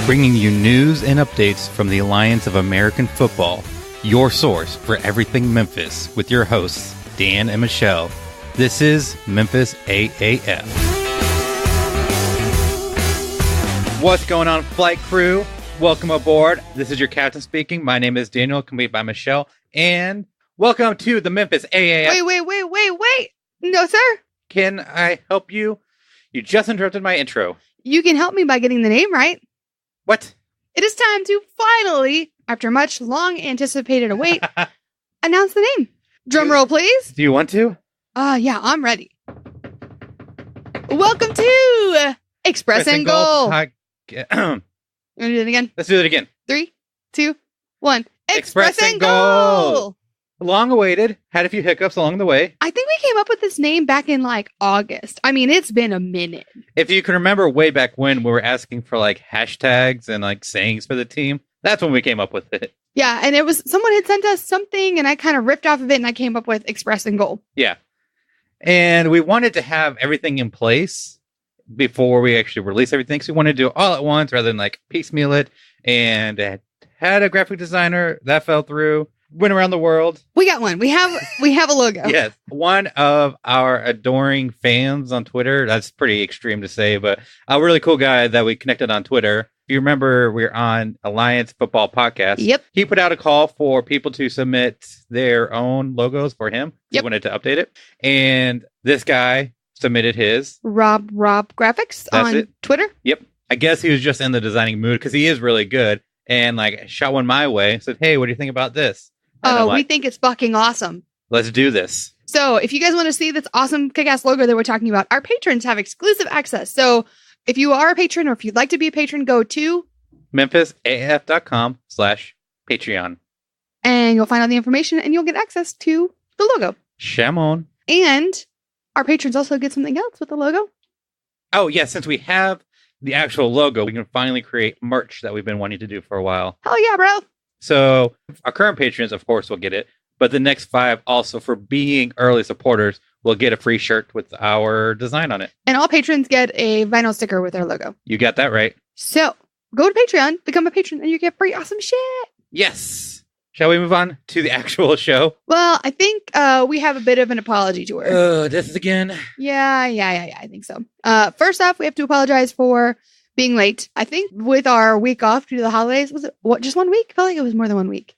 bringing you news and updates from the Alliance of American Football, your source for everything Memphis, with your hosts, Dan and Michelle. This is Memphis AAF. What's going on, flight crew? Welcome aboard. This is your captain speaking. My name is Daniel, accompanied by Michelle, and welcome to the Memphis AAF. Wait. No, sir. Can I help you? You just interrupted my intro. You can help me by getting the name right. What? It is time to finally, after much long anticipated await, announce the name. Drum roll, please. Do you want to? Yeah, I'm ready. Welcome to Express and Goal. You want to do it again? Let's do it again. 3, 2, 1. Express and Goal. Long awaited. Had a few hiccups along the way. I think we came up with this name back in August. I mean, it's been a minute. If you can remember way back when we were asking for hashtags and sayings for the team, that's when we came up with it. Yeah, and it was someone had sent us something and I kind of ripped off of it and I came up with Express and Goal. Yeah. And we wanted to have everything in place before we actually release everything. So we wanted to do it all at once rather than piecemeal it. And had a graphic designer that fell through. Went around the world. We got one. We have a logo. Yes. One of our adoring fans on Twitter. That's pretty extreme to say, but a really cool guy that we connected on Twitter. If you remember, we're on Alliance Football Podcast. Yep. He put out a call for people to submit their own logos for him. Yep. He wanted to update it. And this guy submitted his. Rob Graphics on Twitter. Yep. I guess he was just in the designing mood because he is really good. And shot one my way. Said, hey, what do you think about this? Oh, we think it's fucking awesome. Let's do this. So if you guys want to see this awesome kick-ass logo that we're talking about, our patrons have exclusive access. So if you are a patron or if you'd like to be a patron, go to memphisaf.com/Patreon. And you'll find all the information and you'll get access to the logo. Shamon. And our patrons also get something else with the logo. Oh, yeah. Since we have the actual logo, we can finally create merch that we've been wanting to do for a while. Hell yeah, bro. So our current patrons, of course, will get it. But the next 5 also, for being early supporters, will get a free shirt with our design on it. And all patrons get a vinyl sticker with our logo. You got that right. So go to Patreon, become a patron, and you get free awesome shit. Yes. Shall we move on to the actual show? Well, I think we have a bit of an apology tour. This is again? Yeah, I think so. First off, we have to apologize for being late. I think with our week off due to the holidays, was it just 1 week? I felt like it was more than 1 week.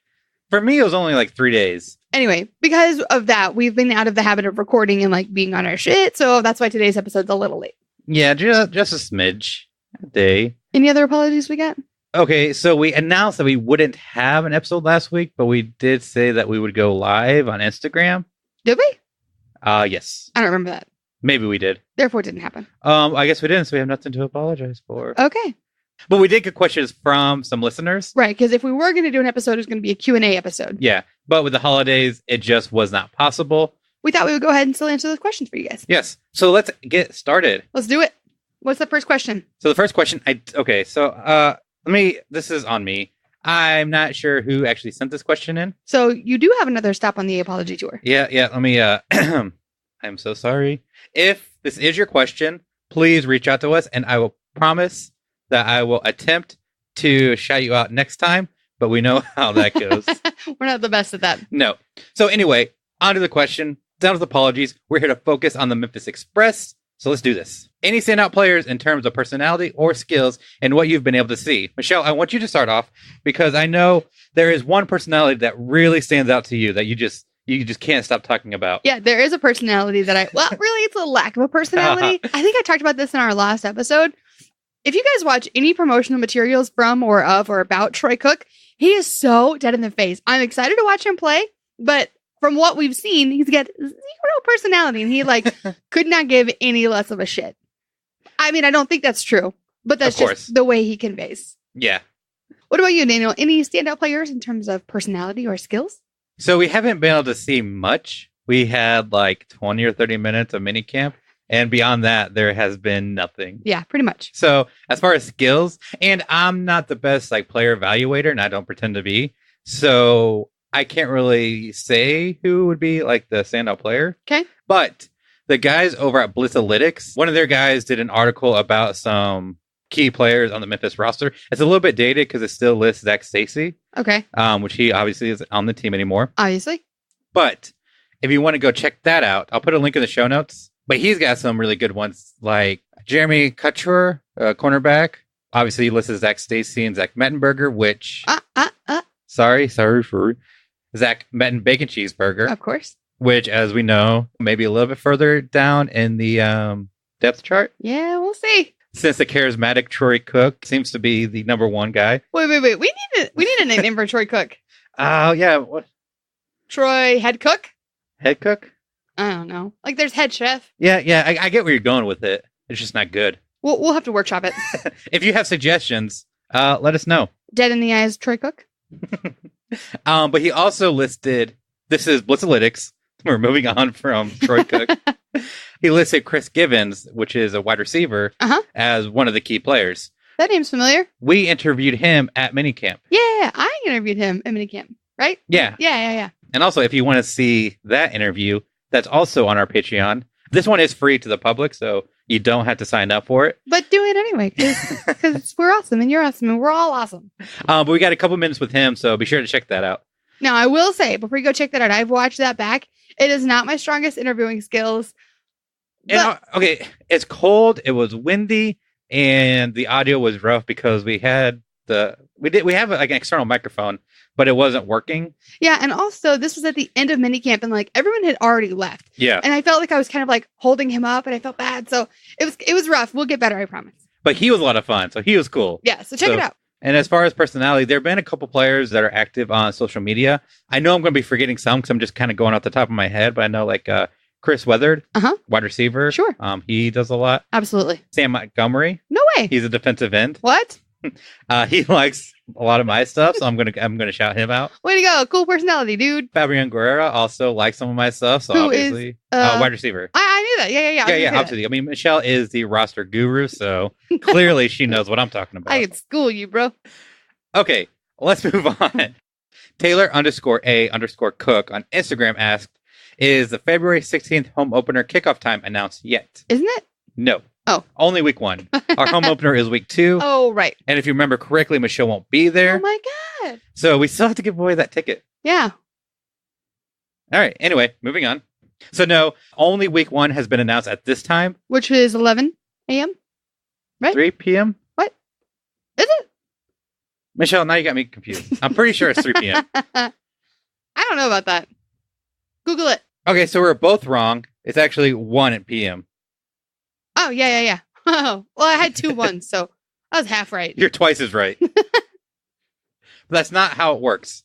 For me, it was only 3 days. Anyway, because of that, we've been out of the habit of recording and being on our shit. So that's why today's episode's a little late. Yeah, just a smidge. A day. Any other apologies we got? Okay, so we announced that we wouldn't have an episode last week, but we did say that we would go live on Instagram. Did we? Yes. I don't remember that. Maybe we did. Therefore, it didn't happen. I guess we didn't, so we have nothing to apologize for. Okay. But we did get questions from some listeners. Right, because if we were going to do an episode, it was going to be a Q&A episode. Yeah, but with the holidays, it just was not possible. We thought we would go ahead and still answer those questions for you guys. Yes, so let's get started. Let's do it. What's the first question? So the first question, this is on me. I'm not sure who actually sent this question in. So you do have another stop on the apology tour. Yeah, let me, I'm so sorry. If this is your question, please reach out to us, and I will promise that I will attempt to shout you out next time, but we know how that goes. We're not the best at that. No. So anyway, on to the question. Down with apologies. We're here to focus on the Memphis Express. So let's do this. Any standout players in terms of personality or skills and what you've been able to see? Michelle, I want you to start off because I know there is one personality that really stands out to you that you just can't stop talking about. Yeah, there is a personality that really, it's a lack of a personality. I think I talked about this in our last episode. If you guys watch any promotional materials from or of or about Troy Cook, he is so dead in the face. I'm excited to watch him play, but from what we've seen, he's got zero personality, and he could not give any less of a shit. I mean, I don't think that's true, but that's just the way he conveys. Yeah. What about you, Daniel? Any standout players in terms of personality or skills? So we haven't been able to see much. We had 20 or 30 minutes of minicamp, and beyond that, there has been nothing. Yeah, pretty much. So as far as skills, and I'm not the best player evaluator, and I don't pretend to be, so I can't really say who would be the standout player. Okay. But the guys over at Blitzalytics, one of their guys did an article about some key players on the Memphis roster. It's a little bit dated because it still lists Zach Stacy, Okay. which he obviously is on the team anymore. Obviously. But if you want to go check that out, I'll put a link in the show notes. But he's got some really good ones, like Jeremy Couture, cornerback. Obviously, he lists Zach Stacy and Zach Mettenberger, which... Sorry for Zach Metten Bacon Cheeseburger. Of course. Which, as we know, maybe a little bit further down in the depth chart. Yeah, we'll see. Since the charismatic Troy Cook seems to be the number one guy. Wait. We need a nickname for Troy Cook. Oh, yeah. What? Troy Head Cook? Head Cook? I don't know. Like, there's Head Chef. Yeah. I get where you're going with it. It's just not good. We'll have to workshop it. If you have suggestions, let us know. Dead in the eyes, Troy Cook. But he also listed, this is Blitzalytics. We're moving on from Troy Cook. He listed Chris Givens, which is a wide receiver, as one of the key players. That name's familiar. We interviewed him at minicamp. Yeah, I interviewed him at minicamp, right? Yeah. Yeah. And also, if you want to see that interview, that's also on our Patreon. This one is free to the public, so you don't have to sign up for it. But do it anyway, because we're awesome, and you're awesome, and we're all awesome. But we got a couple minutes with him, so be sure to check that out. Now, I will say, before you go check that out, I've watched that back. It is not my strongest interviewing skills. And, okay, it's cold, it was windy, and the audio was rough because we have like an external microphone, but it wasn't working. Yeah, and also this was at the end of minicamp, and like everyone had already left. Yeah, and I felt like I was kind of like holding him up, and I felt bad. So it was rough. We'll get better, I promise. But he was a lot of fun, so he was cool. Yeah, so check it out. And as far as personality, there have been a couple players that are active on social media. I know I'm going to be forgetting some because I'm just kind of going off the top of my head, but I know like Chris Weathered, wide receiver. Sure. He does a lot. Absolutely. Sam Montgomery. No way. He's a defensive end. What? He likes a lot of my stuff, so I'm gonna shout him out. Way to go. Cool personality, dude. Fabian Guerrera also likes some of my stuff, so Who obviously is, wide receiver. I knew that. Yeah. Obviously. I mean, Michelle is the roster guru, so clearly she knows what I'm talking about. I can school you, bro. Okay, let's move on. Taylor_A_Cook on Instagram asked, is the February 16th home opener kickoff time announced yet? Isn't it? No. Oh. Only week 1. Our home opener is week 2. Oh, right. And if you remember correctly, Michelle won't be there. Oh, my God. So we still have to give away that ticket. Yeah. All right. Anyway, moving on. So no, only week 1 has been announced at this time. Which is 11 a.m., right? 3 p.m.? What? Is it? Michelle, now you got me confused. I'm pretty sure it's 3 p.m. I don't know about that. Google it. Okay, so we're both wrong. It's actually 1 p.m. Oh, yeah. Oh, well, I had 2 ones, so I was half right. You're twice as right. But that's not how it works.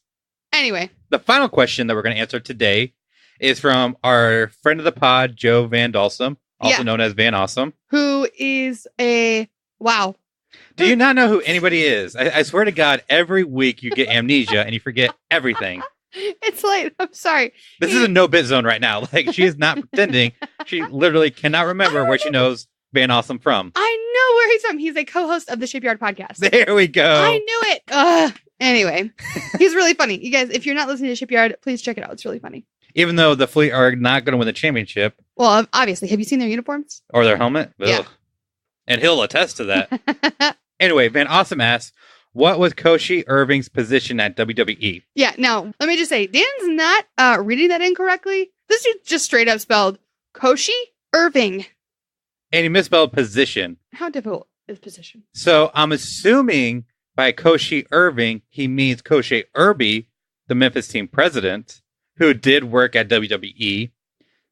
Anyway. The final question that we're going to answer today is from our friend of the pod, Joe VanDalsem, also known as Van Awesome. Who is wow. Do you not know who anybody is? I swear to God, every week you get amnesia and you forget everything. It's late. I'm sorry. This is a no-bit zone right now. Like, she is not pretending. She literally cannot remember where she knows Van Awesome from. I know where he's from. He's a co-host of the Shipyard podcast. There we go. I knew it. Anyway, he's really funny. You guys, if you're not listening to Shipyard, please check it out. It's really funny. Even though the Fleet are not going to win the championship. Well, obviously. Have you seen their uniforms? Or their helmet? Yeah. Ugh. And he'll attest to that. Anyway, Van Awesome asks, what was Koshe Irving's position at WWE? Yeah, now, let me just say, Dan's not reading that incorrectly. This is just straight up spelled Koshe Irving. And he misspelled position. How difficult is position? So I'm assuming by Koshe Irving, he means Koshe Irby, the Memphis team president, who did work at WWE.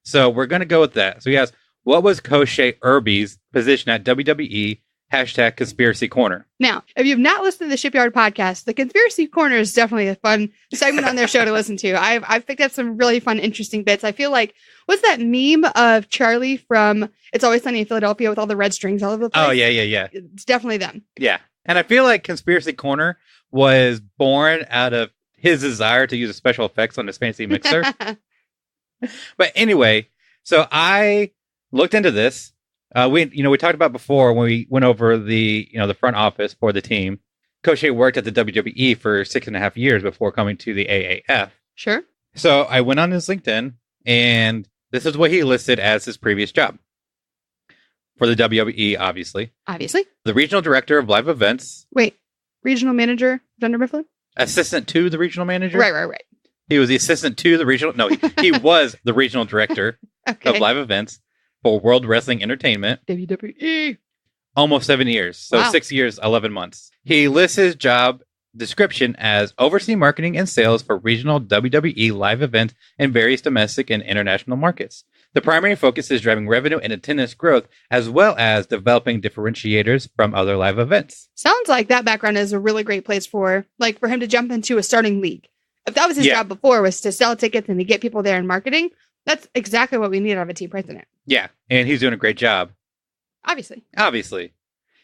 So we're going to go with that. So he asks, what was Koshe Irby's position at WWE? Hashtag Conspiracy Corner. Now, if you've not listened to the Shipyard podcast, the Conspiracy Corner is definitely a fun segment on their show to listen to. I've picked up some really fun, interesting bits. I feel like, what's that meme of Charlie from It's Always Sunny in Philadelphia with all the red strings all over the place? Oh, yeah. It's definitely them. Yeah. And I feel like Conspiracy Corner was born out of his desire to use special effects on his fancy mixer. But anyway, so I looked into this. We talked about before when we went over the front office for the team. Koshe worked at the WWE for 6.5 years before coming to the AAF. Sure. So I went on his LinkedIn, and this is what he listed as his previous job. for the WWE, obviously. Obviously. The regional director of live events. Wait, regional manager, Dunder Mifflin? Assistant to the regional manager? Right. He was the assistant to the regional... No, he was the regional director of live events for World Wrestling Entertainment. WWE. Almost 7 years. So 6 years, 11 months. He lists his job description as oversee marketing and sales for regional WWE live events in various domestic and international markets. The primary focus is driving revenue and attendance growth, as well as developing differentiators from other live events. Sounds like that background is a really great place for him to jump into a starting league. If that was his job before, was to sell tickets and to get people there in marketing, that's exactly what we need out of a team president. Yeah, and he's doing a great job. Obviously.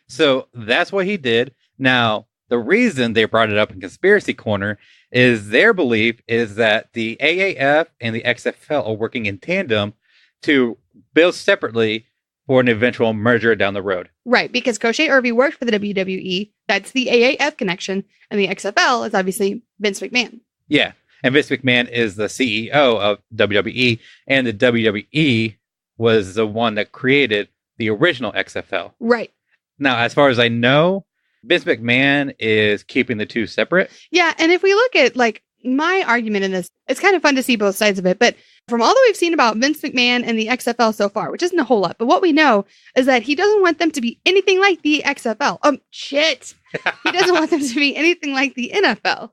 So that's what he did. Now, the reason they brought it up in Conspiracy Corner is their belief is that the AAF and the XFL are working in tandem to build separately for an eventual merger down the road. Right, because Koshe Irby worked for the WWE. That's the AAF connection. And the XFL is obviously Vince McMahon. Yeah, and Vince McMahon is the CEO of WWE. And the WWE was the one that created the original XFL. Right. Now, as far as I know, Vince McMahon is keeping the two separate. Yeah, and if we look at, my argument in this, it's kind of fun to see both sides of it, but from all that we've seen about Vince McMahon and the XFL so far, which isn't a whole lot, but what we know is that he doesn't want them to be anything like the XFL. He doesn't want them to be anything like the NFL.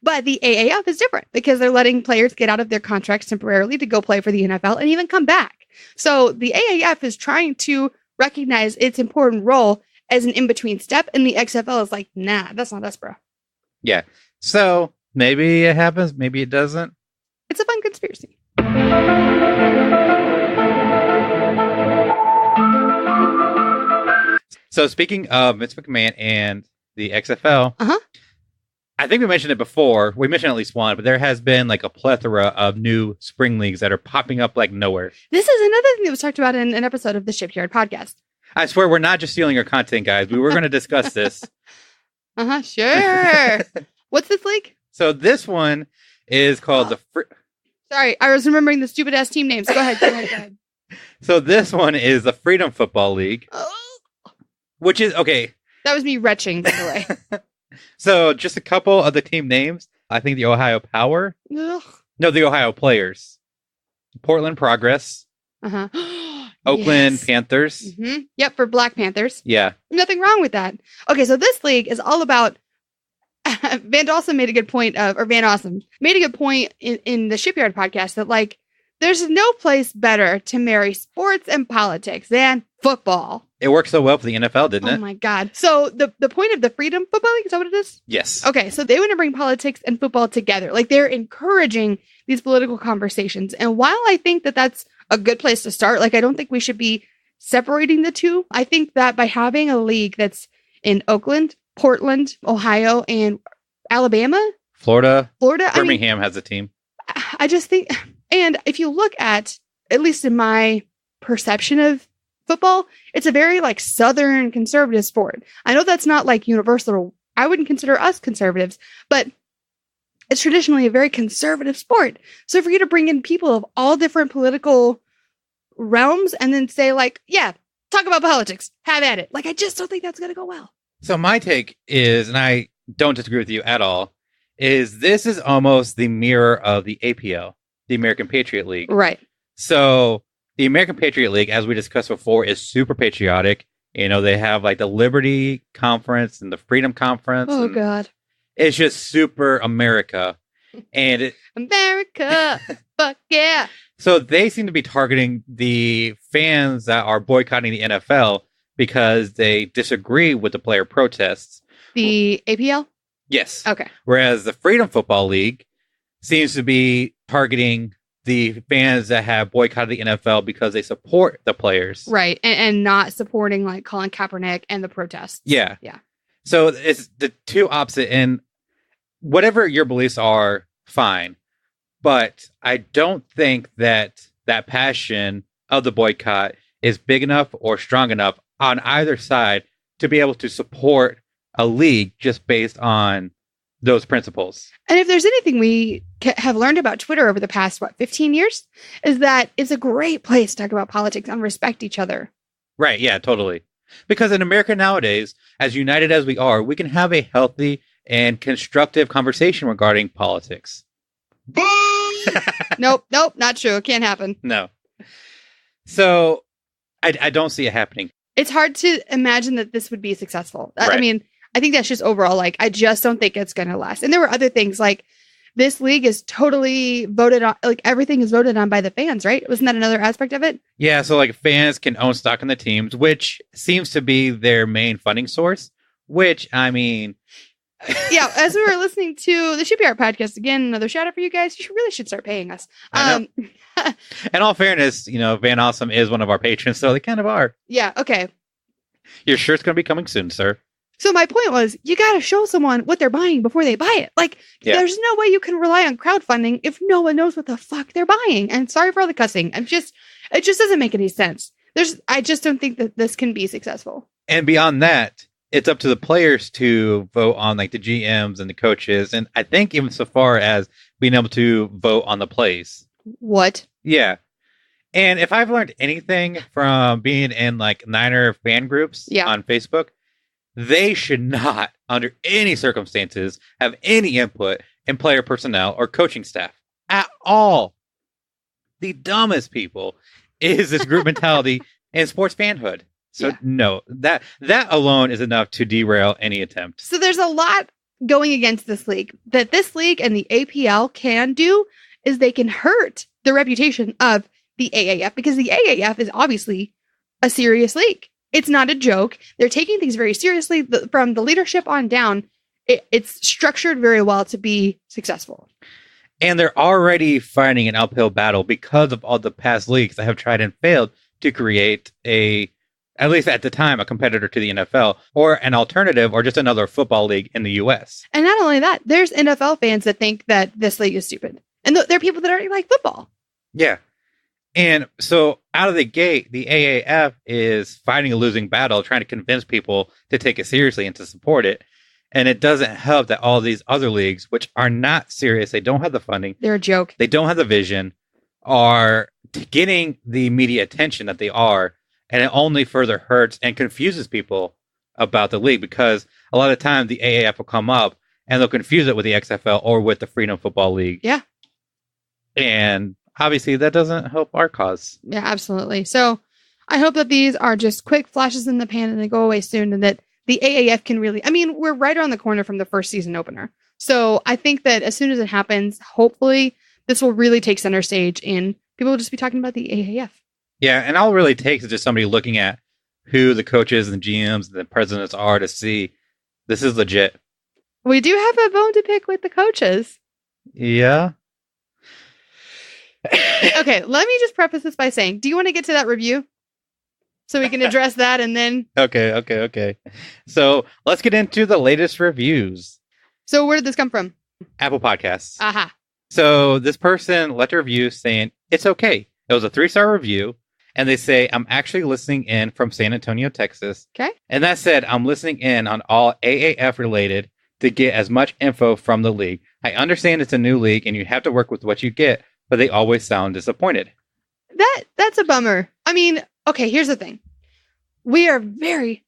But the AAF is different because they're letting players get out of their contracts temporarily to go play for the NFL and even come back. So the AAF is trying to recognize its important role as an in-between step, and the XFL is like, nah, that's not us, bro. Yeah. So maybe it happens, maybe it doesn't. It's a fun conspiracy. So speaking of Vince McMahon and the XFL, I think we mentioned it before. We mentioned at least one, but there has been a plethora of new spring leagues that are popping up like nowhere. This is another thing that was talked about in an episode of the Shipyard podcast. I swear we're not just stealing your content, guys. We were going to discuss this. Sure. What's this league? So this one is called Sorry, I was remembering the stupid ass team names. Go ahead. So this one is the Freedom Football League, which is okay. That was me retching, by the way. So just a couple of the team names. I think the Ohio Power. Ugh. No, the Ohio Players. Portland Progress. Oakland Panthers. Mm-hmm. Yep, for Black Panthers. Yeah. Nothing wrong with that. Okay, so this league is all about VanDalsem made a good point VanDalsem made a good point in the Shipyard podcast that there's no place better to marry sports and politics than football. It worked so well for the NFL, didn't it? Oh my God. So the point of the Freedom Football League, is that what it is? Yes. Okay, so they want to bring politics and football together. They're encouraging these political conversations. And while I think that that's a good place to start, I don't think we should be separating the two. I think that by having a league that's in Oakland, Portland, Ohio, and Alabama, Florida, Birmingham has a team. I just think, and if you look at least in my perception of football, it's a very Southern conservative sport. I know that's not universal. I wouldn't consider us conservatives, but it's traditionally a very conservative sport. So for you to bring in people of all different political realms and then say yeah, talk about politics, have at it. I just don't think that's going to go well. So my take is, and I don't disagree with you at all, is this is almost the mirror of the APL, the American Patriot League. Right. So the American Patriot League, as we discussed before, is super patriotic. They have the Liberty Conference and the Freedom Conference. Oh, God. It's just super America. And America, fuck yeah. So they seem to be targeting the fans that are boycotting the NFL because they disagree with the player protests. The APL? Yes. Okay. Whereas the Freedom Football League seems to be targeting the fans that have boycotted the NFL because they support the players. Right. And not supporting Colin Kaepernick and the protests. Yeah. Yeah. So it's the two opposite. And whatever your beliefs are, fine. But I don't think that passion of the boycott is big enough or strong enough on either side to be able to support a league just based on those principles. And if there's anything we have learned about Twitter over the past, 15 years, is that it's a great place to talk about politics and respect each other. Right. Yeah, totally. Because in America nowadays, as united as we are, we can have a healthy and constructive conversation regarding politics. Nope, not true. It can't happen. No. So I don't see it happening. It's hard to imagine that this would be successful. Right. I mean, I think that's just overall, like, I just don't think it's going to last. And there were other things, like, this league is totally voted on, like, everything is voted on by the fans, right? Wasn't that another aspect of it? Yeah, so like fans can own stock in the teams, which seems to be their main funding source, which, I mean... Yeah, as we were listening to the Shipyard podcast, again, another shout out for you guys. You really should start paying us. In all fairness, VanDalsem is one of our patrons, so they kind of are. Yeah, okay. Your shirt's going to be coming soon, sir. So my point was, you got to show someone what they're buying before they buy it. Like, There's no way you can rely on crowdfunding if no one knows what the fuck they're buying. And sorry for all the cussing. It just doesn't make any sense. I just don't think that this can be successful. And beyond that, it's up to the players to vote on like the GMs and the coaches. And I think even so far as being able to vote on the plays. What? Yeah. And if I've learned anything from being in like Niner fan groups on Facebook, they should not, under any circumstances, have any input in player personnel or coaching staff at all. The dumbest people is this group mentality and sports fanhood. So no, that alone is enough to derail any attempt. So there's a lot going against this league. That this league and the APL can do is they can hurt the reputation of the AAF, because the AAF is obviously a serious league. It's not a joke. They're taking things very seriously. From the leadership on down, it's structured very well to be successful. And they're already fighting an uphill battle because of all the past leagues that have tried and failed to create at least at the time, a competitor to the NFL or an alternative or just another football league in the U.S. And not only that, there's NFL fans that think that this league is stupid. And there are people that already like football. Yeah. And so out of the gate, the AAF is fighting a losing battle, trying to convince people to take it seriously and to support it. And it doesn't help that all these other leagues, which are not serious, they don't have the funding. They're a joke. They don't have the vision, are getting the media attention that they are. And it only further hurts and confuses people about the league, because a lot of times the AAF will come up and they'll confuse it with the XFL or with the Freedom Football League. Yeah. And obviously that doesn't help our cause. Yeah, absolutely. So I hope that these are just quick flashes in the pan and they go away soon, and that the AAF can really, I mean, we're right around the corner from the first season opener. So I think that as soon as it happens, hopefully this will really take center stage and people will just be talking about the AAF. Yeah, and all it really takes is just somebody looking at who the coaches and GMs and the presidents are to see this is legit. We do have a bone to pick with the coaches. Yeah. Okay, let me just preface this by saying, do you want to get to that review? So we can address that and then... Okay. So let's get into the latest reviews. So where did this come from? Apple Podcasts. Aha. So this person left a review saying, it's okay. It was a 3-star review. And they say, I'm actually listening in from San Antonio, Texas. Okay. And that said, I'm listening in on all AAF related to get as much info from the league. I understand it's a new league and you have to work with what you get, but they always sound disappointed. That's a bummer. I mean, okay, here's the thing. We are very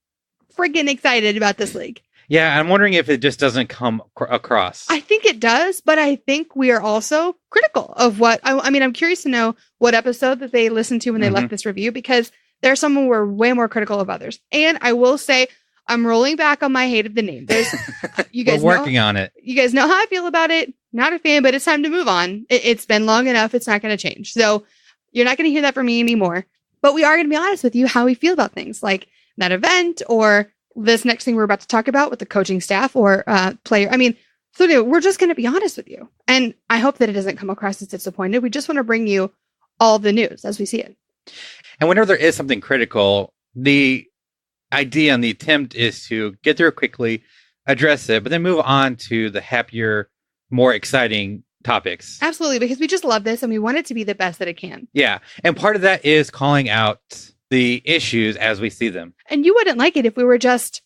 friggin' excited about this league. Yeah, I'm wondering if it just doesn't come across. I think it does, but I think we are also critical of what... I mean, I'm curious to know what episode that they listened to when they left this review, because there are some who were way more critical of others. And I will say, I'm rolling back on my hate of the name. You guys We're working on it. You guys know how I feel about it. Not a fan, but it's time to move on. It's been long enough. It's not going to change. So you're not going to hear that from me anymore. But we are going to be honest with you how we feel about things like that event or this next thing we're about to talk about with the coaching staff or player. I mean, so anyway, we're just going to be honest with you. And I hope that it doesn't come across as disappointed. We just want to bring you all the news as we see it. And whenever there is something critical, the idea and the attempt is to get through it quickly, address it, but then move on to the happier, more exciting topics. Absolutely, because we just love this and we want it to be the best that it can. Yeah. And part of that is calling out the issues as we see them. And you wouldn't like it if we were just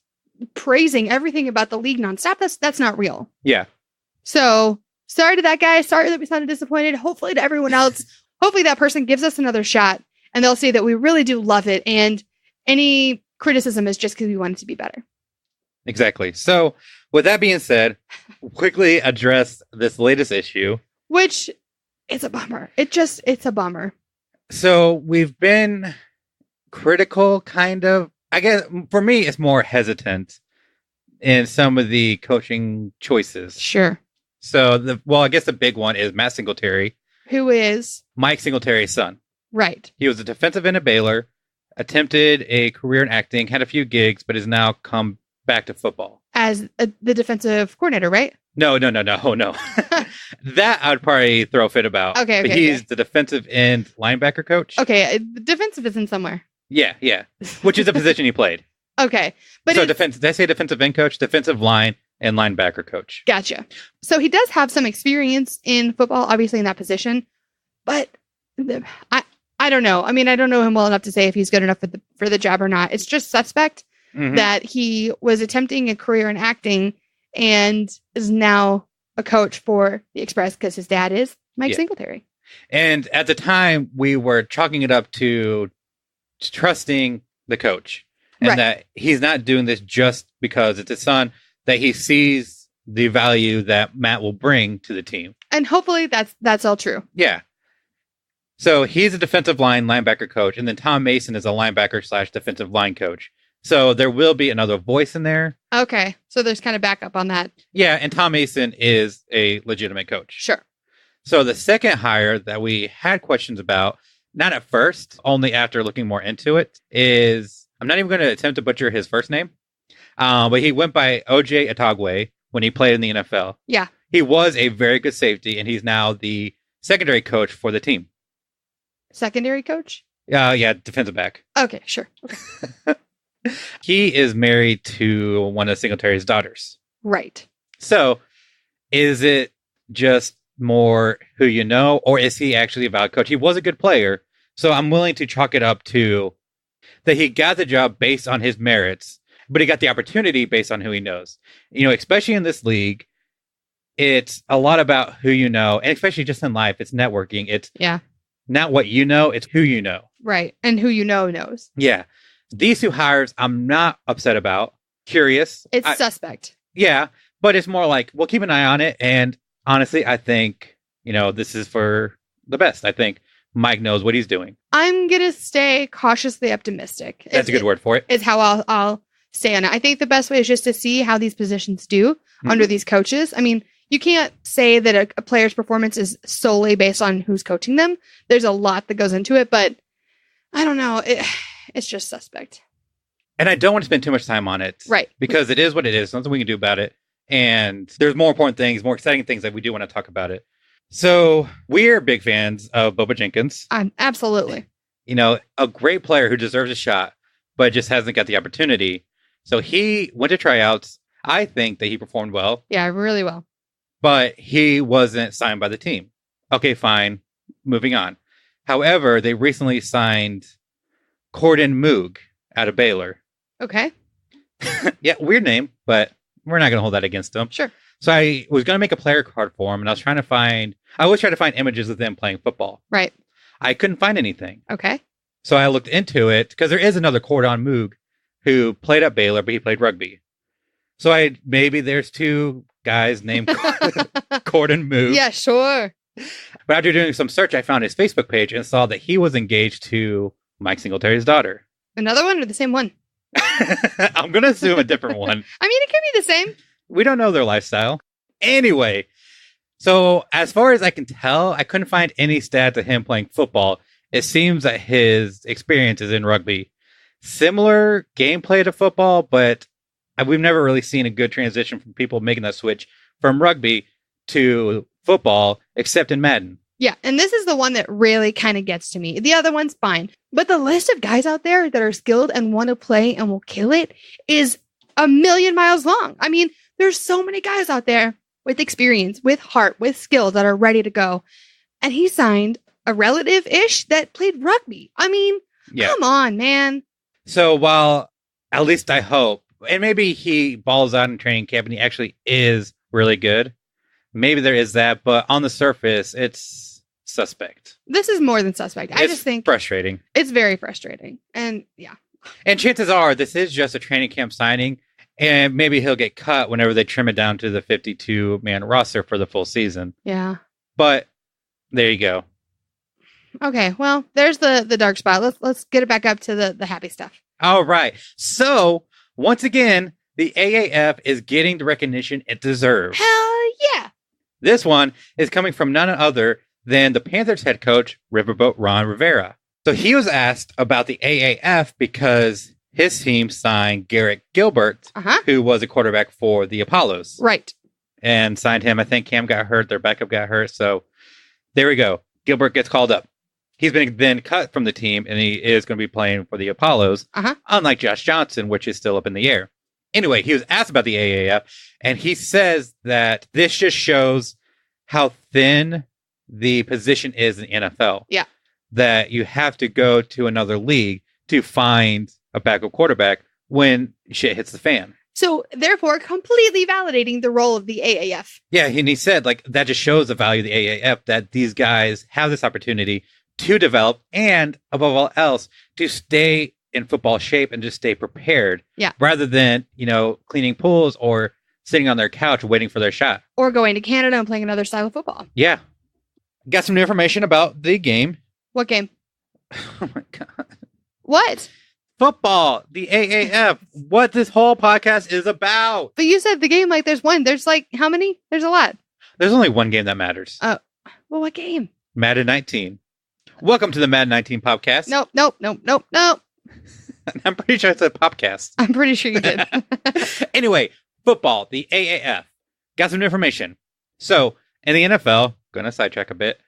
praising everything about the league nonstop. That's not real. Yeah. So sorry to that guy. Sorry that we sounded disappointed. Hopefully to everyone else, hopefully that person gives us another shot and they'll see that we really do love it. And any criticism is just because we want it to be better. Exactly. So with that being said, quickly address this latest issue. Which is a bummer. It's a bummer. So we've been critical, kind of. I guess for me, it's more hesitant in some of the coaching choices. Sure. So, I guess the big one is Matt Singletary. Who is? Mike Singletary's son. Right. He was a defensive end at Baylor, attempted a career in acting, had a few gigs, but has now come back to football. As the defensive coordinator, right? No. That I would probably throw a fit about. Okay. But he's the defensive end linebacker coach. Okay. Defensive is in somewhere. Yeah. Which is the position he played. Okay. But so did I say defensive end coach, defensive line, and linebacker coach? Gotcha. So he does have some experience in football, obviously in that position. But I don't know. I mean, I don't know him well enough to say if he's good enough for the job or not. It's just suspect that he was attempting a career in acting and is now a coach for the Express because his dad is Mike Singletary. And at the time, we were chalking it up to trusting the coach and that he's not doing this just because it's his son, that he sees the value that Matt will bring to the team. And hopefully that's all true. Yeah. So he's a defensive line linebacker coach, and then Tom Mason is a linebacker / defensive line coach. So there will be another voice in there. Okay. So there's kind of backup on that. Yeah. And Tom Mason is a legitimate coach. Sure. So the second hire that we had questions about, not at first, only after looking more into it, is, I'm not even going to attempt to butcher his first name, but he went by OJ Atogwe when he played in the NFL. Yeah. He was a very good safety, and he's now the secondary coach for the team. Secondary coach? Yeah, defensive back. Okay, sure. He is married to one of Singletary's daughters. Right. So is it just more who you know, or is he actually a valid coach? He was a good player, so I'm willing to chalk it up to that he got the job based on his merits, but he got the opportunity based on who he knows. You know, especially in this league, it's a lot about who you know, and especially just in life, it's networking. It's not what you know, it's who you know. Right, and who you know knows. Yeah. These two hires, I'm not upset about. Curious. It's suspect. Yeah, but it's more like, we'll keep an eye on it. And honestly, I think, this is for the best. I think Mike knows what he's doing. I'm going to stay cautiously optimistic. That's a good word for it. Is how I'll stay on it. I think the best way is just to see how these positions do under these coaches. I mean, you can't say that a player's performance is solely based on who's coaching them. There's a lot that goes into it, but I don't know. It's just suspect. And I don't want to spend too much time on it. Right. Because it is what it is. Nothing we can do about it. And there's more important things, more exciting things that we do want to talk about it. So we're big fans of Boba Jenkins. Absolutely. A great player who deserves a shot, but just hasn't got the opportunity. So he went to tryouts. I think that he performed well. Yeah, really well. But he wasn't signed by the team. Okay, fine. Moving on. However, they recently signed Corden Moog out of Baylor. Okay. Yeah, weird name, but we're not going to hold that against him. Sure. So I was going to make a player card for him, and I always try to find images of them playing football. Right. I couldn't find anything. Okay. So I looked into it, because there is another Corden Moog who played at Baylor, but he played rugby. So maybe there's two guys named Corden Moog. Yeah, sure. But after doing some search, I found his Facebook page and saw that he was engaged to Mike Singletary's daughter. Another one or the same one? I'm going to assume a different one. I mean, it could be the same. We don't know their lifestyle. Anyway, so as far as I can tell, I couldn't find any stats of him playing football. It seems that his experience is in rugby. Similar gameplay to football, but we've never really seen a good transition from people making that switch from rugby to football, except in Madden. Yeah, and this is the one that really kind of gets to me. The other one's fine. But the list of guys out there that are skilled and want to play and will kill it is a million miles long. I mean, there's so many guys out there with experience, with heart, with skills that are ready to go. And he signed a relative-ish that played rugby. I mean, come on, man. So while, at least I hope, and maybe he balls out in training camp and he actually is really good. Maybe there is that, but on the surface, it's suspect. This is more than suspect. I just think frustrating. It's very frustrating. And yeah, And chances are this is just a training camp signing, and maybe he'll get cut whenever they trim it down to the 52-man roster for the full season. Yeah. But there you go. Okay, well, there's the dark spot. Let's get it back up to the happy stuff. All right. So, once again, the AAF is getting the recognition it deserves. Hell yeah. This one is coming from none other than the Panthers head coach, Riverboat Ron Rivera. So he was asked about the AAF because his team signed Garrett Gilbert, who was a quarterback for the Apollos. Right. And signed him. I think Cam got hurt. Their backup got hurt. So there we go. Gilbert gets called up. He's been then cut from the team, and he is going to be playing for the Apollos, unlike Josh Johnson, which is still up in the air. Anyway, he was asked about the AAF, and he says that this just shows how thin the position is in the NFL. Yeah. That you have to go to another league to find a backup quarterback when shit hits the fan. So, therefore, completely validating the role of the AAF. Yeah, and he said, like, that just shows the value of the AAF, that these guys have this opportunity to develop and, above all else, to stay in football shape and just stay prepared. Yeah. Rather than, cleaning pools or sitting on their couch waiting for their shot. Or going to Canada and playing another style of football. Yeah. Got some new information about the game. What game? Oh, my God. What? Football, the AAF, what this whole podcast is about. But you said the game, like, there's one. There's, like, how many? There's a lot. There's only one game that matters. Oh. Well, what game? Madden 19. Welcome to the Madden 19 podcast. Nope. I'm pretty sure it's a podcast. I'm pretty sure you did. Anyway, football, the AAF. Got some new information. So, in the NFL, going to sidetrack a bit,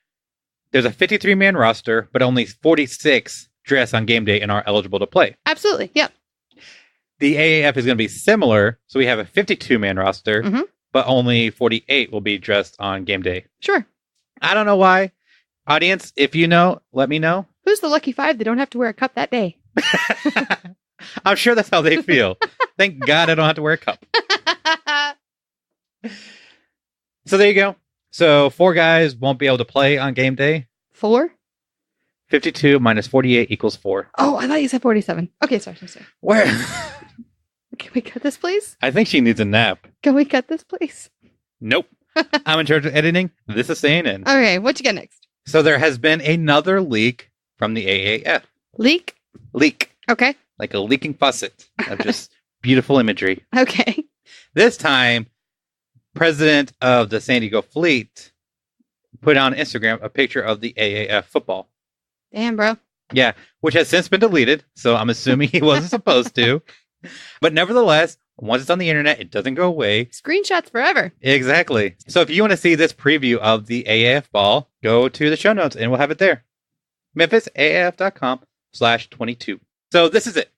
there's a 53-man roster, but only 46 dress on game day and are eligible to play. Absolutely, yep. The AAF is going to be similar, so we have a 52-man roster, but only 48 will be dressed on game day. Sure. I don't know why. Audience, if you know, let me know. Who's the lucky five that don't have to wear a cup that day? I'm sure that's how they feel. Thank God I don't have to wear a cup. So there you go. So 4 guys won't be able to play on game day. 4? 52 minus 48 equals 4. Oh, I thought you said 47. Okay, sorry. Where? Can we cut this, please? I think she needs a nap. Can we cut this, please? Nope. I'm in charge of editing. This is staying in. Okay, what you got next? So there has been another leak from the AAF. Leak. Okay. Like a leaking faucet of just beautiful imagery. Okay. This time, president of the San Diego Fleet put on Instagram a picture of the AAF football. Damn, bro. Yeah, which has since been deleted, so I'm assuming he wasn't supposed to. But nevertheless, once it's on the internet, it doesn't go away. Screenshots forever. Exactly. So if you want to see this preview of the AAF ball, go to the show notes and we'll have it there. MemphisAAF.com/22. So this is it.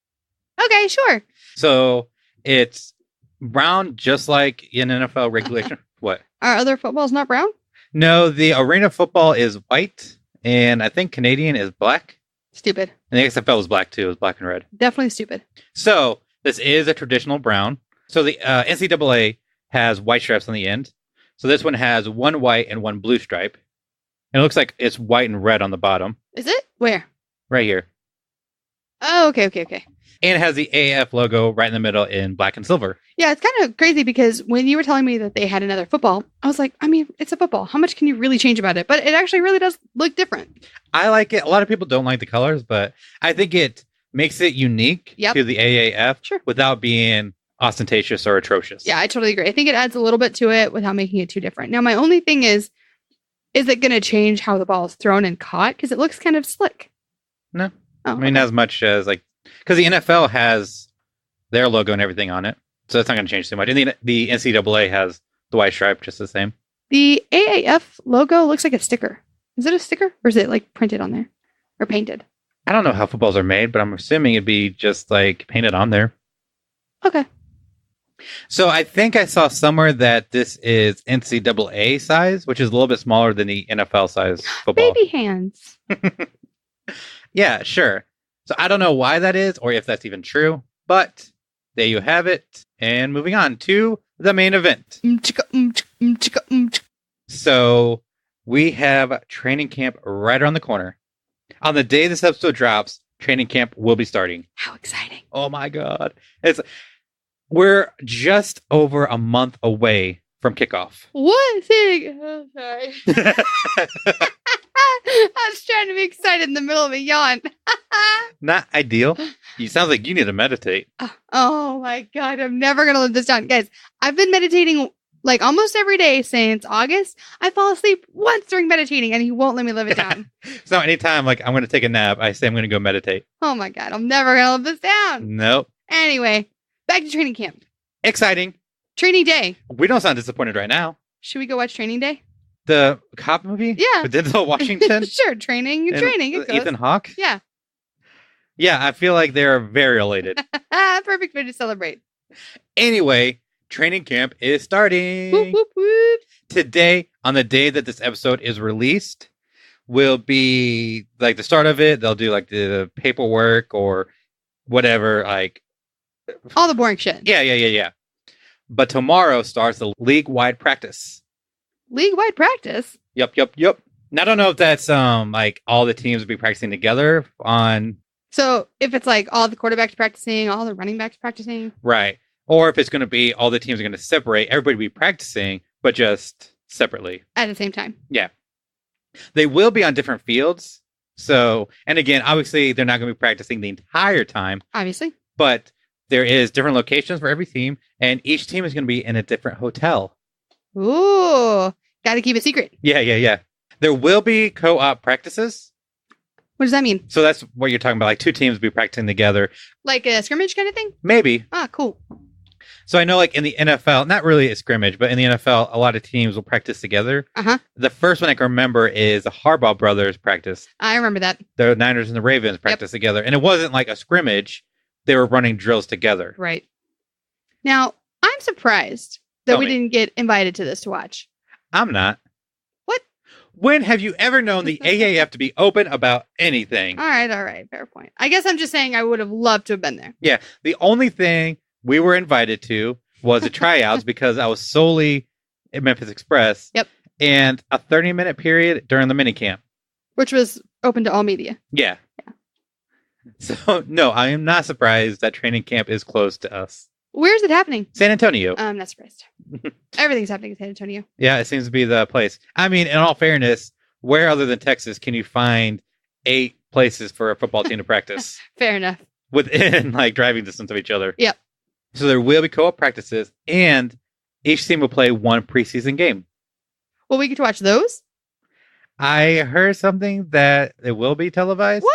Okay, sure. So it's brown, just like in NFL regulation. What? Are other footballs not brown? No, the arena football is white, and I think Canadian is black. Stupid. And the XFL was black too. It was black and red. Definitely stupid. So this is a traditional brown. So the NCAA has white stripes on the end. So this one has one white and one blue stripe. And it looks like it's white and red on the bottom. Is it? Where? Right here. Oh, okay. And it has the AAF logo right in the middle in black and silver. Yeah, it's kind of crazy because when you were telling me that they had another football, I was like, I mean, it's a football. How much can you really change about it? But it actually really does look different. I like it. A lot of people don't like the colors, but I think it makes it unique to the AAF without being ostentatious or atrocious. Yeah, I totally agree. I think it adds a little bit to it without making it too different. Now, my only thing is it going to change how the ball is thrown and caught? Because it looks kind of slick. No. I mean, as much as because the NFL has their logo and everything on it. So that's not going to change too much. And the NCAA has the white stripe just the same. The AAF logo looks like a sticker. Is it a sticker? Or is it printed on there? Or painted? I don't know how footballs are made, but I'm assuming it'd be just painted on there. Okay. So I think I saw somewhere that this is NCAA size, which is a little bit smaller than the NFL size football. Baby hands. Yeah, sure. So I don't know why that is or if that's even true, but there you have it. And moving on to the main event. So we have training camp right around the corner. On the day this episode drops, training camp will be starting. How exciting. Oh my God. We're just over a month away from kickoff. What thing? Oh, sorry. I was trying to be excited in the middle of a yawn. Not ideal. You sound like you need to meditate. Oh my God. I'm never going to live this down. Guys, I've been meditating like almost every day since August. I fall asleep once during meditating and he won't let me live it down. So anytime like I'm going to take a nap, I say I'm going to go meditate. Oh my God. I'm never going to live this down. Nope. Anyway, back to training camp. Exciting. Training day. We don't sound disappointed right now. Should we go watch Training Day? The cop movie? Yeah. With Denzel Washington? Sure. Training. It goes. Ethan Hawke? Yeah. Yeah, I feel like they're very related. Perfect way to celebrate. Anyway, training camp is starting. Whoop, whoop, whoop. Today, on the day that this episode is released, will be like the start of it. They'll do like the paperwork or whatever. Like all the boring shit. Yeah. But tomorrow starts the league-wide practice. League-wide practice? Yep. Now, I don't know if that's like all the teams will be practicing together on. So if it's like all the quarterbacks practicing, all the running backs practicing. Right. Or if it's going to be all the teams are going to separate, everybody will be practicing, but just separately. At the same time. Yeah. They will be on different fields. So, and again, obviously, they're not going to be practicing the entire time. Obviously. But there is different locations for every team, and each team is going to be in a different hotel. Ooh. Got to keep it secret. Yeah. There will be co-op practices. What does that mean? So that's what you're talking about. Like two teams will be practicing together. Like a scrimmage kind of thing? Maybe. Ah, cool. So I know like in the NFL, not really a scrimmage, but in the NFL, a lot of teams will practice together. Uh-huh. The first one I can remember is the Harbaugh brothers practice. I remember that. The Niners and the Ravens practice together. And it wasn't like a scrimmage. They were running drills together. Right. Now, I'm surprised that we didn't get invited to this to watch. I'm not. What? When have you ever known the AAF to be open about anything? All right. Fair point. I guess I'm just saying I would have loved to have been there. Yeah. The only thing we were invited to was the tryouts because I was solely at Memphis Express. Yep. And a 30-minute period during the minicamp. Which was open to all media. Yeah. So, no, I am not surprised that training camp is close to us. Where's it happening? San Antonio. I'm not surprised. Everything's happening in San Antonio. Yeah, it seems to be the place. I mean, in all fairness, where other than Texas can you find 8 places for a football team to practice? Fair enough. Within, like, driving distance of each other. Yep. So there will be co-op practices, and each team will play one preseason game. Well, we get to watch those? I heard something that it will be televised. What?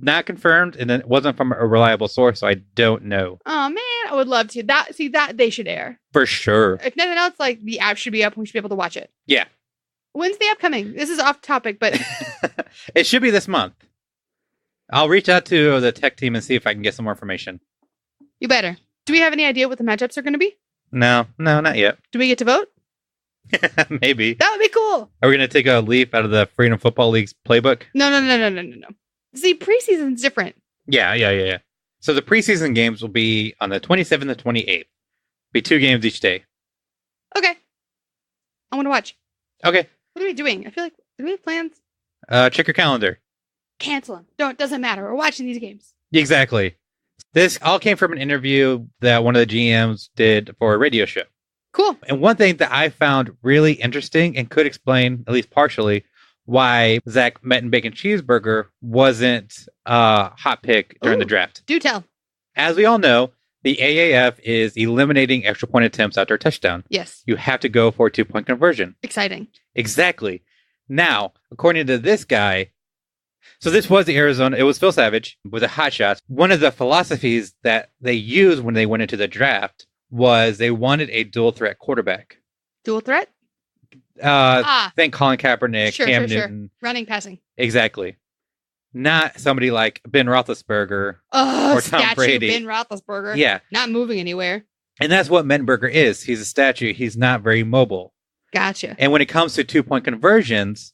Not confirmed, and it wasn't from a reliable source, so I don't know. Oh man, I would love to. That they should air. For sure. If nothing else, like the app should be up and we should be able to watch it. Yeah. When's the app coming? This is off topic, but it should be this month. I'll reach out to the tech team and see if I can get some more information. You better. Do we have any idea what the matchups are going to be? No, not yet. Do we get to vote? Maybe. That would be cool. Are we going to take a leaf out of the Freedom Football League's playbook? No. See, preseason's different. Yeah. So the preseason games will be on the 27th and 28th. Be 2 games each day. Okay. I want to watch. Okay. What are we doing? I feel like, do we have plans? Check your calendar. Cancel them. Doesn't matter. We're watching these games. Exactly. This all came from an interview that one of the GMs did for a radio show. Cool. And one thing that I found really interesting and could explain, at least partially, why Zach Metten Bacon Cheeseburger wasn't a hot pick during the draft. Do tell. As we all know, the AAF is eliminating extra point attempts after a touchdown. Yes. You have to go for a 2-point conversion. Exciting. Exactly. Now, according to this guy, so this was it was Phil Savage with the hot shots. One of the philosophies that they used when they went into the draft was they wanted a dual threat quarterback. Dual threat? Think Colin Kaepernick, Cam Newton. Running, passing. Exactly. Not somebody like Ben Roethlisberger or Tom Brady. Ben Roethlisberger. Yeah. Not moving anywhere. And that's what Mettenberger is. He's a statue. He's not very mobile. Gotcha. And when it comes to 2-point conversions,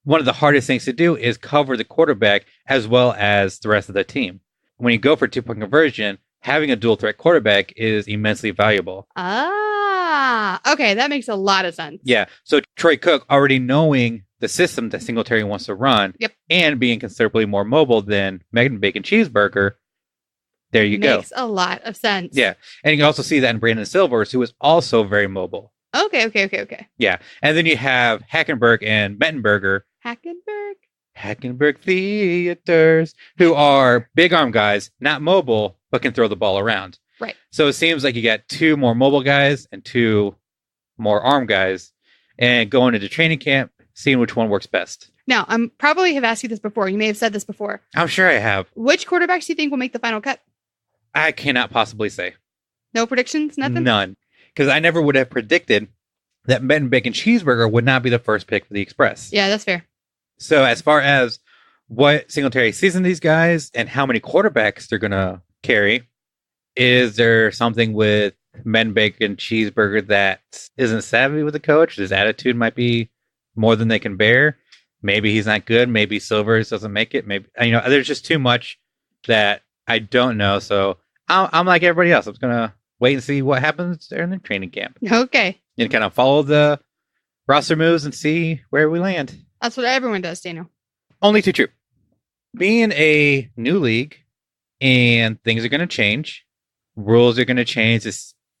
one of the hardest things to do is cover the quarterback as well as the rest of the team. When you go for 2-point conversion, having a dual threat quarterback is immensely valuable. Okay. That makes a lot of sense. Yeah. So Troy Cook, already knowing the system that Singletary wants to run, Yep. and being considerably more mobile than Megan Bacon Cheeseburger, there you go. Makes a lot of sense. Yeah. And you can also see that in Brandon Silvers, who is also very mobile. Okay. Yeah. And then you have Hackenberg and Mettenberger, Hackenberg Theaters, who are big arm guys, not mobile, but can throw the ball around. Right. So it seems like you got 2 more mobile guys and 2 more arm guys, and going into training camp, seeing which one works best. Now, I'm probably have asked you this before. You may have said this before. I'm sure I have. Which quarterbacks do you think will make the final cut? I cannot possibly say. No predictions? Nothing? None. Because I never would have predicted that Metten Bacon Cheeseburger would not be the first pick for the Express. Yeah, that's fair. So as far as what Singletary sees in these guys and how many quarterbacks they're going to carry, is there something with Metten Bacon Cheeseburger that isn't savvy with the coach? His attitude might be more than they can bear. Maybe he's not good. Maybe Silvers doesn't make it. Maybe, there's just too much that I don't know. So I'm like everybody else. I'm just going to wait and see what happens during the training camp. Okay. And kind of follow the roster moves and see where we land. That's what everyone does, Daniel. Only too true. Being a new league and things are going to change. Rules are going to change to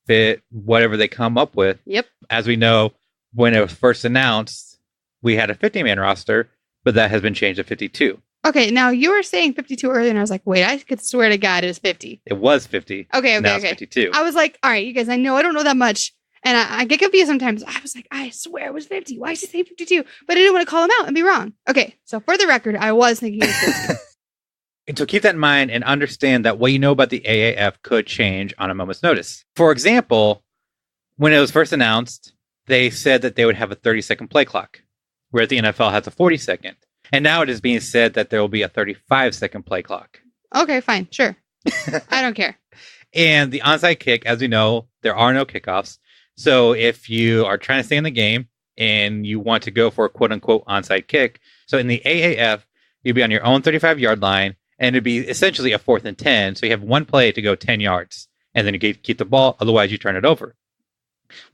fit whatever they come up with. Yep. As we know, when it was first announced, we had a 50-man roster, but that has been changed to 52. Okay, now you were saying 52 earlier, and I was like, wait, I could swear to God it was 50. It was 50. Okay. Now it's 52. I was like, all right, you guys, I know I don't know that much. And I get confused sometimes. I was like, I swear it was 50. Why did you say 52? But I didn't want to call him out and be wrong. Okay, so for the record, I was thinking it was 50. And so keep that in mind and understand that what you know about the AAF could change on a moment's notice. For example, when it was first announced, they said that they would have a 30-second play clock, where the NFL has a 40-second. And now it is being said that there will be a 35-second play clock. Okay, fine, sure. I don't care. And the onside kick, as we know, there are no kickoffs. So if you are trying to stay in the game and you want to go for a quote-unquote onside kick, so in the AAF, you'd be on your own 35-yard line, and it'd be essentially a 4th and 10. So you have one play to go 10 yards, and then you keep the ball. Otherwise, you turn it over.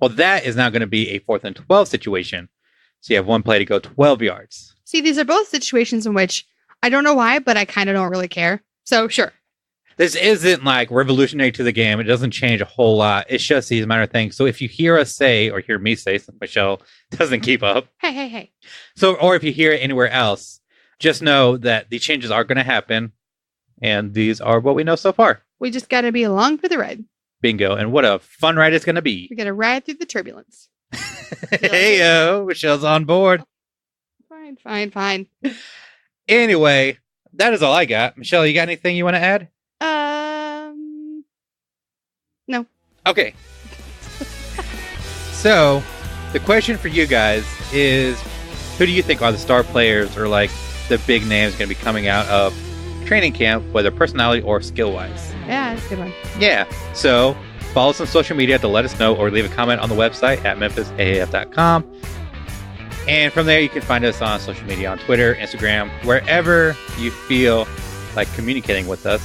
Well, that is now going to be a 4th and 12 situation. So you have one play to go 12 yards. See, these are both situations in which I don't know why, but I kind of don't really care. So, sure. This isn't like revolutionary to the game. It doesn't change a whole lot. It's just these minor things. So if you hear us say, or hear me say, since Michelle doesn't keep up. Hey. So, or if you hear it anywhere else, just know that the changes are going to happen. And these are what we know so far. We just got to be along for the ride. Bingo. And what a fun ride it's going to be. We got to ride through the turbulence. Hey-o, Michelle's on board. Fine. Anyway, that is all I got. Michelle, you got anything you want to add? No. Okay. So, the question for you guys is, who do you think are the star players or like the big names going to be coming out of training camp, whether personality or skill-wise? Yeah, that's a good one. Yeah. So, follow us on social media to let us know or leave a comment on the website at memphisaaf.com. And from there, you can find us on social media, on Twitter, Instagram, wherever you feel like communicating with us.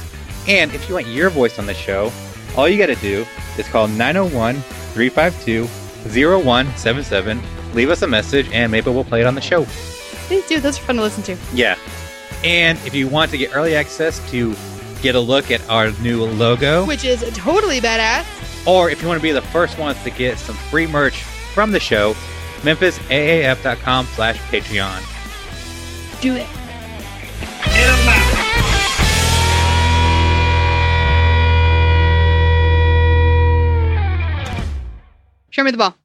And if you want your voice on the show, all you got to do is call 901-352-0177. Leave us a message, and maybe we'll play it on the show. Please do. Those are fun to listen to. Yeah. And if you want to get early access to get a look at our new logo, which is totally badass, or if you want to be the first ones to get some free merch from the show, memphisaaf.com/Patreon. Do it. Show me the ball.